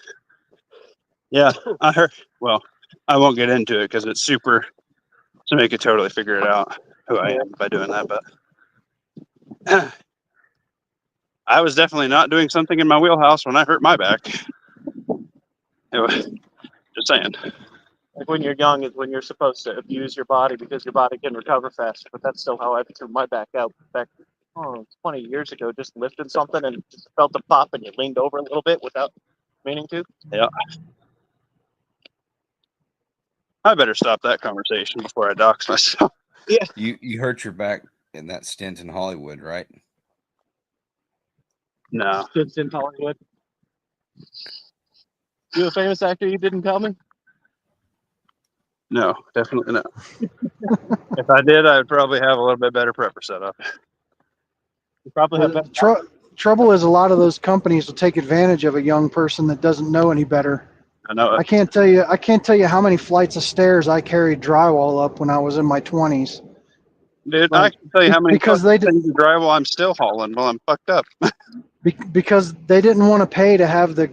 S1: Yeah, I heard. Well, I won't get into it because it's super. So make it totally figure it out who I am by doing that. But I was definitely not doing something in my wheelhouse when I hurt my back. It was, just saying.
S2: Like when you're young is when you're supposed to abuse your body because your body can recover faster. But that's still how I threw my back out back 20 years ago. Just lifted something and just felt the pop, and you leaned over a little bit without meaning to.
S1: Yeah. I better stop that conversation before I dox myself.
S2: Yeah.
S4: You hurt your back in that stint in Hollywood, right?
S1: No.
S2: Kids in Hollywood. You a famous actor? You didn't tell me.
S1: No, definitely not. If I did, I'd probably have a little bit better prepper setup.
S2: You probably have better.
S5: trouble is a lot of those companies will take advantage of a young person that doesn't know any better.
S1: I know
S5: I
S1: it.
S5: can't tell you how many flights of stairs I carried drywall up when I was in my 20s.
S1: Dude, I
S5: Like,
S1: can tell you how many
S5: because
S1: fucking things of drywall I'm still hauling while I'm fucked up.
S5: because they didn't want to pay to have the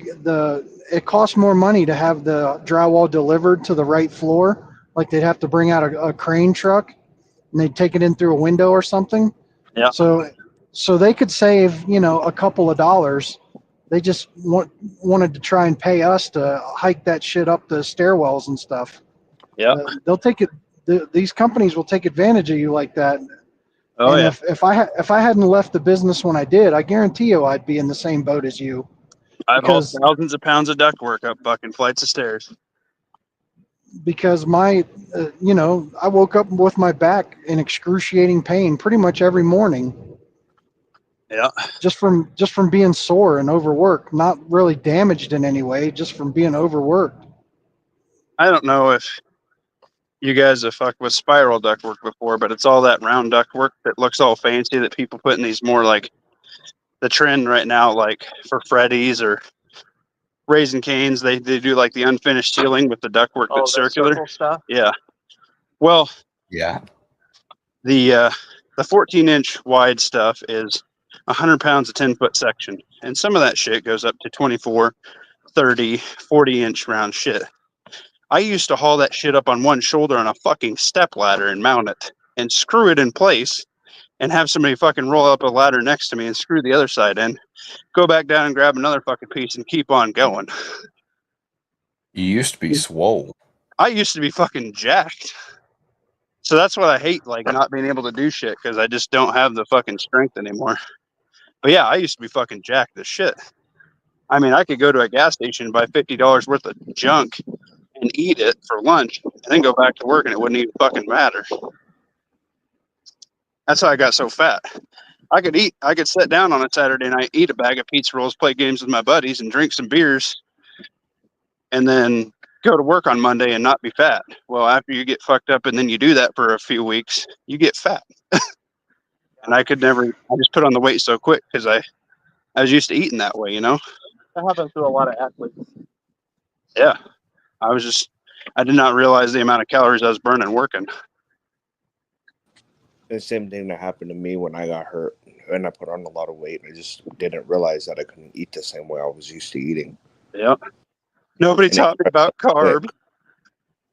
S5: it cost more money to have the drywall delivered to the right floor. Like they'd have to bring out a crane truck and they'd take it in through a window or something.
S1: Yeah.
S5: So they could save, a couple of dollars. They just wanted to try and pay us to hike that shit up the stairwells and stuff.
S1: Yeah.
S5: They'll take it. These companies will take advantage of you like that.
S1: Oh,
S5: And
S1: yeah.
S5: if I hadn't left the business when I did, I guarantee you I'd be in the same boat as you.
S1: I've hauled
S5: Because
S1: thousands of pounds of ductwork up fucking flights of stairs.
S5: my, I woke up with my back in excruciating pain pretty much every morning.
S1: Yeah.
S5: Just from being sore and overworked, not really damaged in any way, just from being overworked.
S1: I don't know if you guys have fucked with spiral ductwork before, but it's all that round ductwork that looks all fancy that people put in these more like the trend right now, like for Freddy's or Raising Canes. They do like the unfinished ceiling with the ductwork that's circular.
S2: Circle stuff.
S1: Yeah. Well,
S4: Yeah.
S1: the 14-inch wide stuff is 100 pounds a 10-foot section, and some of that shit goes up to 24, 30, 40-inch round shit. I used to haul that shit up on one shoulder on a fucking step ladder and mount it and screw it in place and have somebody fucking roll up a ladder next to me and screw the other side in, go back down and grab another fucking piece and keep on going.
S4: You used to be swole.
S1: I used to be fucking jacked. So that's what I hate, like not being able to do shit because I just don't have the fucking strength anymore. But yeah, I used to be fucking jacked as shit. I mean, I could go to a gas station and buy $50 worth of junk and eat it for lunch and then go back to work and it wouldn't even fucking matter. That's how I got so fat. I could sit down on a Saturday night, eat a bag of pizza rolls, play games with my buddies and drink some beers and then go to work on Monday and not be fat. Well, after you get fucked up and then you do that for a few weeks, you get fat. And I just put on the weight so quick because I was used to eating that way,
S2: That happens to a lot of athletes.
S1: Yeah. I did not realize the amount of calories I was burning working.
S3: The same thing that happened to me when I got hurt and I put on a lot of weight. I just didn't realize that I couldn't eat the same way I was used to eating.
S1: Yep. Nobody taught me about carb.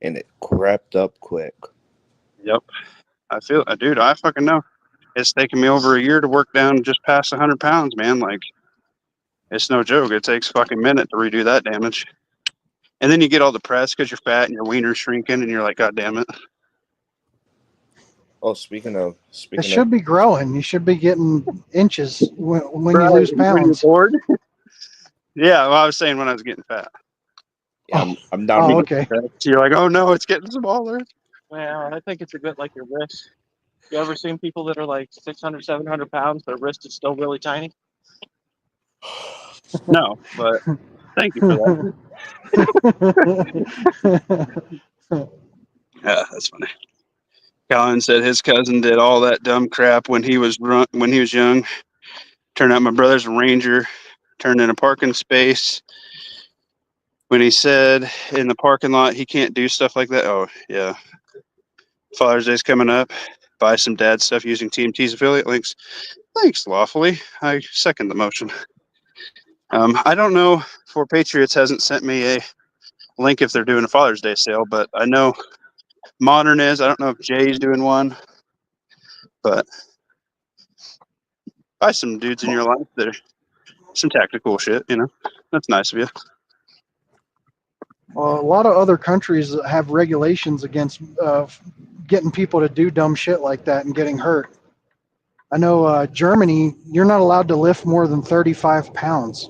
S3: And it crept up quick.
S1: Yep. Dude, I fucking know. It's taken me over a year to work down just past 100 pounds, man. Like, it's no joke. It takes a fucking minute to redo that damage. And then you get all depressed because you're fat and your wiener's shrinking and you're like, God damn it.
S3: Oh, speaking of,
S5: It should be growing. You should be getting inches when you
S1: Right,
S5: lose
S1: when you're
S5: pounds.
S1: bored. Yeah, well, I was saying when I was getting fat.
S3: yeah, I'm down.
S5: Oh, okay.
S1: So you're like, oh no, it's getting smaller.
S2: Well, I think it's a bit like your wrist. You ever seen people that are like 600, 700 pounds, their wrist is still really tiny?
S1: No, but thank you for that. Yeah, that's funny. Colin said his cousin did all that dumb crap when he was young. Turned out my brother's a ranger, turned in a parking space. When he said in the parking lot he can't do stuff like that. Oh, yeah. Father's Day's coming up. Buy some dad stuff using TMT's affiliate links. Thanks, lawfully. I second the motion. I don't know if Patriots hasn't sent me a link if they're doing a Father's Day sale, but I know Modern is. I don't know if Jay's doing one, but buy some dudes in your life that are some tactical shit, That's nice of you.
S5: Well, a lot of other countries have regulations against getting people to do dumb shit like that and getting hurt. I know Germany, you're not allowed to lift more than 35 pounds.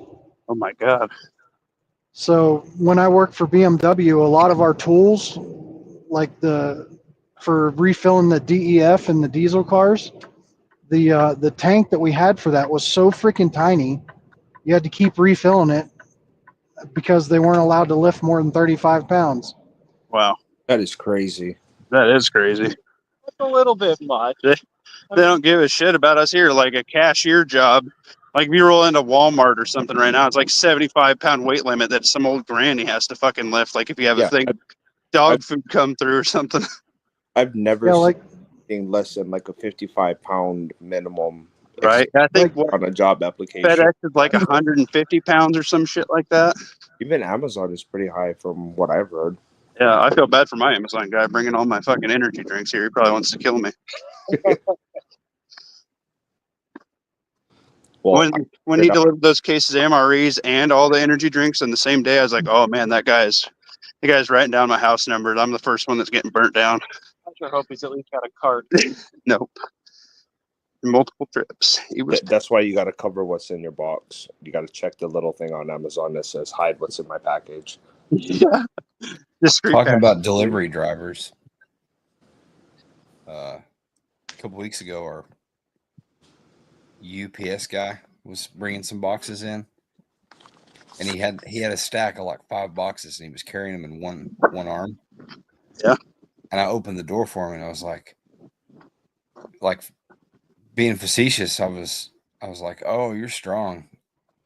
S1: Oh my God.
S5: So when I worked for BMW, a lot of our tools, like for refilling the DEF and the diesel cars, the tank that we had for that was so freaking tiny, you had to keep refilling it because they weren't allowed to lift more than 35 pounds.
S1: Wow.
S3: That is crazy.
S1: That is crazy.
S2: That's a little bit much.
S1: They don't give a shit about us here. Like a cashier job Like if you roll into Walmart or something right now, it's like 75-pound weight limit that some old granny has to fucking lift. Like if you have a thing, dog food come through or something.
S3: I've never
S5: Yeah,
S3: seen
S5: like
S3: anything less than like a 55-pound minimum.
S1: Right. I think
S5: Like-
S3: on a job application.
S1: FedEx is like 150 pounds or some shit like that.
S3: Even Amazon is pretty high from what I've heard.
S1: Yeah, I feel bad for my Amazon guy bringing all my fucking energy drinks here. He probably wants to kill me.
S3: Well,
S1: When he delivered those cases of MREs and all the energy drinks in the same day, I was like, oh man, the guy's writing down my house number. I'm the first one that's getting burnt down.
S2: I sure hope he's at least got a cart.
S1: Nope. Multiple trips. He was
S3: that's why you got to cover what's in your box. You got to check the little thing on Amazon that says hide what's in my package.
S1: yeah. Discreet
S4: Talking
S1: package.
S4: about delivery drivers. A couple weeks ago, our UPS guy was bringing some boxes in, and he had a stack of like 5 boxes, and he was carrying them in one arm.
S1: Yeah.
S4: And I opened the door for him, and I was like being facetious. I was like, "Oh, you're strong.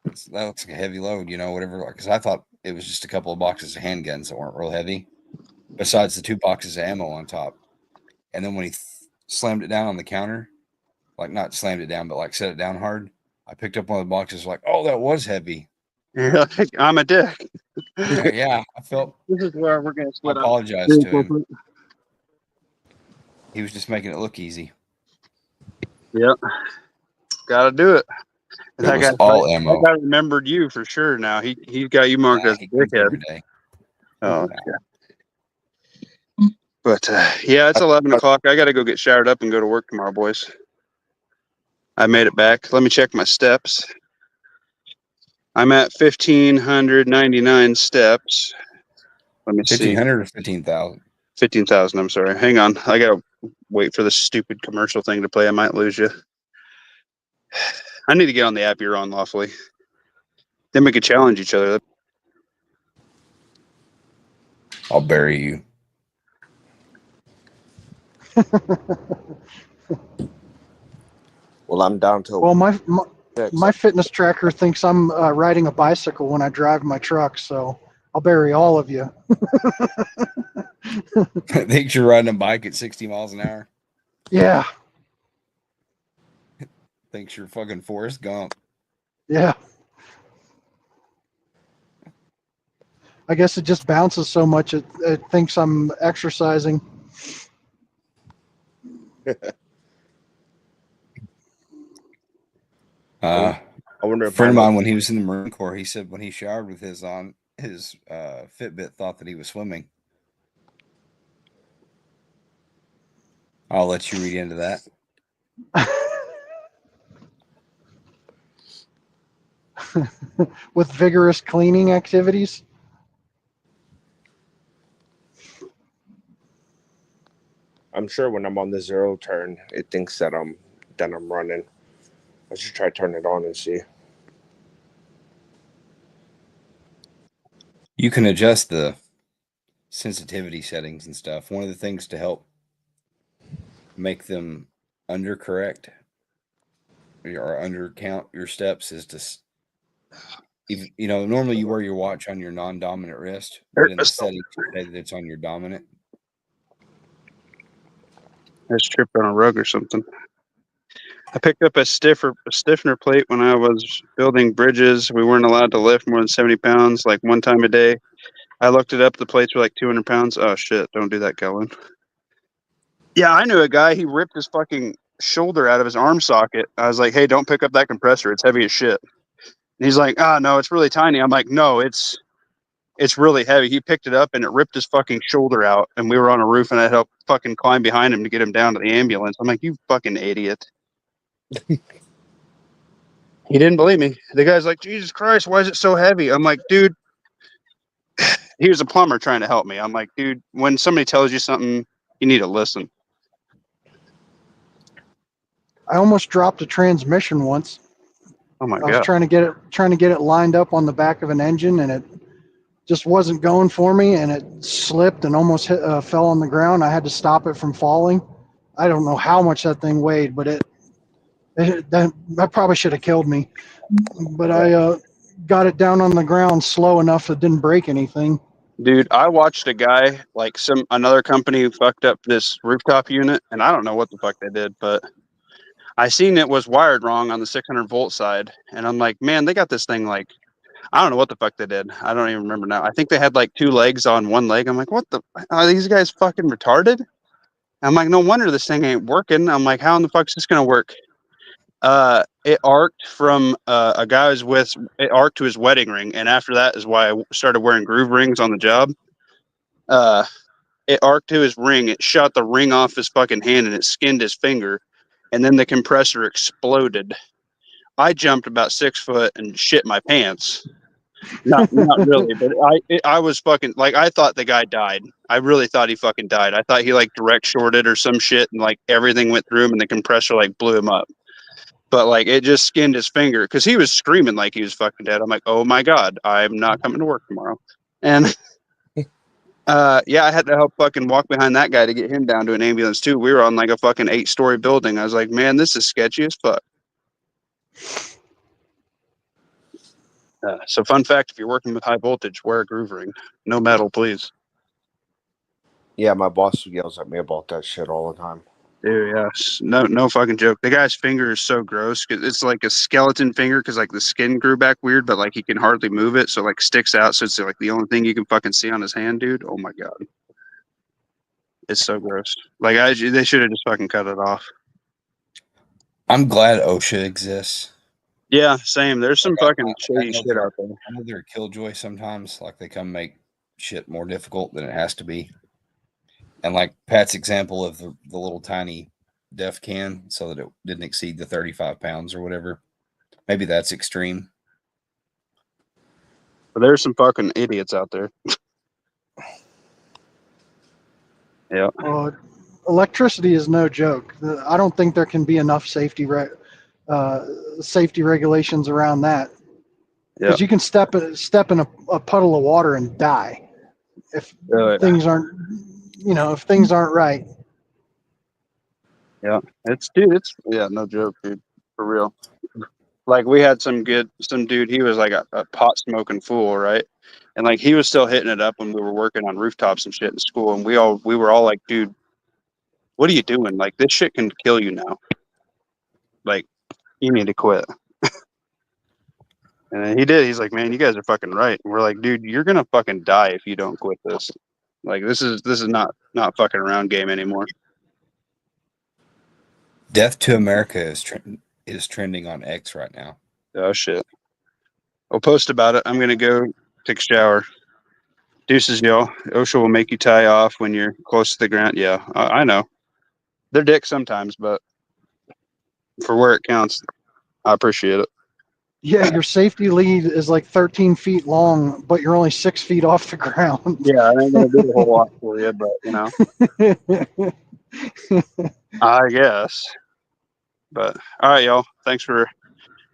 S4: That looks like a heavy load, whatever." Because I thought it was just a couple of boxes of handguns that weren't real heavy, besides the 2 boxes of ammo on top. And then when he slammed it down on the counter, like not slammed it down, but like set it down hard, I picked up one of the boxes, like, "Oh, that was heavy."
S1: Yeah, I'm a dick.
S4: Yeah, I felt.
S2: This is where we're going to
S4: I
S2: split up.
S4: apologized to him. He was just making it look easy.
S1: Yep. Gotta do it.
S4: It was all ammo.
S1: That guy remembered you for sure now. He got you marked as a
S4: He comes every
S1: dickhead.
S4: day.
S1: Oh, yeah. But yeah, it's 11 o'clock. I got to go get showered up and go to work tomorrow, boys. I made it back. Let me check my steps. I'm at 1,599 steps. Let me see.
S4: 1,500 or 15,000?
S1: 15,000. I'm sorry. Hang on. I got to wait for this stupid commercial thing to play. I might lose you. I need to get on the app you're on lawfully. Then we could challenge each other.
S4: I'll bury you.
S3: Well, I'm down to.
S5: well, my fitness tracker thinks I'm riding a bicycle when I drive my truck, so I'll bury all of you.
S4: Think you're riding a bike at 60 miles an hour?
S5: Yeah,
S4: Thinks you're fucking Forrest Gump.
S5: yeah. I guess it just bounces so much it thinks I'm exercising.
S3: I wonder
S4: A
S3: if
S4: friend of mine, when he was in the Marine Corps, he said when he showered with his on, his Fitbit thought that he was swimming. I'll let you read into that.
S5: With vigorous cleaning activities.
S3: I'm sure when I'm on the 0 turn, it thinks that I'm running. I should try turn it on and see.
S4: You can adjust the sensitivity settings and stuff. One of the things to help make them undercorrect or undercount your steps is to, normally you wear your watch on your non-dominant wrist, but in the settings you say that it's on your dominant.
S1: I just tripped on a rug or something. I picked up a stiffener plate when I was building bridges. We weren't allowed to lift more than 70 pounds, like one time a day. I looked it up. The plates were like 200 pounds. Oh, shit. Don't do that, Kellen. Yeah, I knew a guy. He ripped his fucking shoulder out of his arm socket. I was like, hey, don't pick up that compressor. It's heavy as shit. And he's like, no, it's really tiny. I'm like, no, it's really heavy. He picked it up and it ripped his fucking shoulder out. And we were on a roof and I helped fucking climb behind him to get him down to the ambulance. I'm like, you fucking idiot. He didn't believe me. The guy's like, Jesus Christ, why is it so heavy? I'm like, dude, he was a plumber trying to help me. I'm like, dude, when somebody tells you something, you need to listen.
S5: I almost dropped a transmission once.
S1: Oh my
S5: I was
S1: God.
S5: trying to get it lined up on the back of an engine, and it just wasn't going for me, and it slipped and almost fell on the ground. I had to stop it from falling. I don't know how much that thing weighed, but it That probably should have killed me, but I got it down on the ground slow enough it didn't break anything.
S1: Dude, I watched a guy, like another company fucked up this rooftop unit, and I don't know what the fuck they did, but I seen it was wired wrong on the 600-volt side, and I'm like, man, they got this thing like, I don't know what the fuck they did. I don't even remember now. I think they had like 2 legs on one leg. I'm like, what the? Are these guys fucking retarded? I'm like, no wonder this thing ain't working. I'm like, how in the fuck is this gonna work? It arced from a guy was with it arced to his wedding ring, and after that is why I started wearing groove rings on the job. Uh, it arced to his ring. It shot the ring off his fucking hand, and it skinned his finger. And then the compressor exploded. I jumped about 6 foot and shit my pants. Not really, but I was fucking like I thought the guy died. I really thought he fucking died. I thought he like direct shorted or some shit, and like everything went through him, and the compressor like blew him up. But like it just skinned his finger because he was screaming like he was fucking dead. I'm like, oh my god, I'm not coming to work tomorrow. And yeah, I had to help fucking walk behind that guy to get him down to an ambulance too. We were on like a fucking 8-story building. I was like, man, this is sketchy as fuck. So fun fact, if you're working with high voltage, wear a groove ring. No metal, please.
S3: Yeah, my boss yells at me about that shit all the time.
S1: Dude, yes. No fucking joke. The guy's finger is so gross because it's like a skeleton finger because like the skin grew back weird, but like he can hardly move it, so like sticks out. So it's like the only thing you can fucking see on his hand, dude. Oh my god, it's so gross. Like they should have just fucking cut it off.
S4: I'm glad OSHA exists.
S1: Yeah, same. There's some
S4: Like,
S1: fucking shady shit out there.
S4: I know they're a killjoy sometimes. Like they come make shit more difficult than it has to be. And like Pat's example of the little tiny def can so that it didn't exceed the 35 pounds or whatever. Maybe that's extreme.
S1: But there's some fucking idiots out there. Yeah.
S5: Electricity is no joke. I don't think there can be enough safety regulations around that. Because you can step in a puddle of water and die if things aren't, if things aren't right.
S1: Yeah, it's no joke, dude, for real. Like we had some dude, he was like a pot smoking fool, right? And like he was still hitting it up when we were working on rooftops and shit in school, and we were all like, dude, what are you doing? Like this shit can kill you now. Like you need to quit. And he did. He's like, man, you guys are fucking right. And we're like, dude, you're gonna fucking die if you don't quit this. Like this is not fucking around game anymore.
S4: Death to America is trending on X right now.
S1: Oh shit. I'll post about it. I'm gonna go take a shower. Deuces, y'all. OSHA will make you tie off when you're close to the ground. Yeah, I know. They're dicks sometimes, but for where it counts, I appreciate it.
S5: Yeah, your safety lead is like 13 feet long, but you're only 6 feet off the ground.
S1: Yeah, I ain't gonna do a whole lot for you, but I guess. But all right, y'all. Thanks for.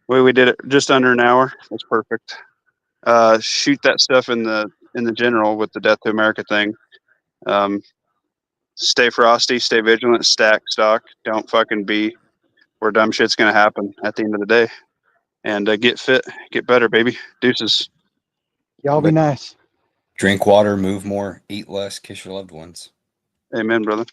S1: We did it just under an hour. That's perfect. Shoot that stuff in the general with the Death to America thing. Stay frosty, stay vigilant, stack stock. Don't fucking be where dumb shit's gonna happen at the end of the day. And get fit, get better, baby. Deuces.
S5: Y'all be nice.
S4: Drink water, move more, eat less, kiss your loved ones.
S1: Amen, brother.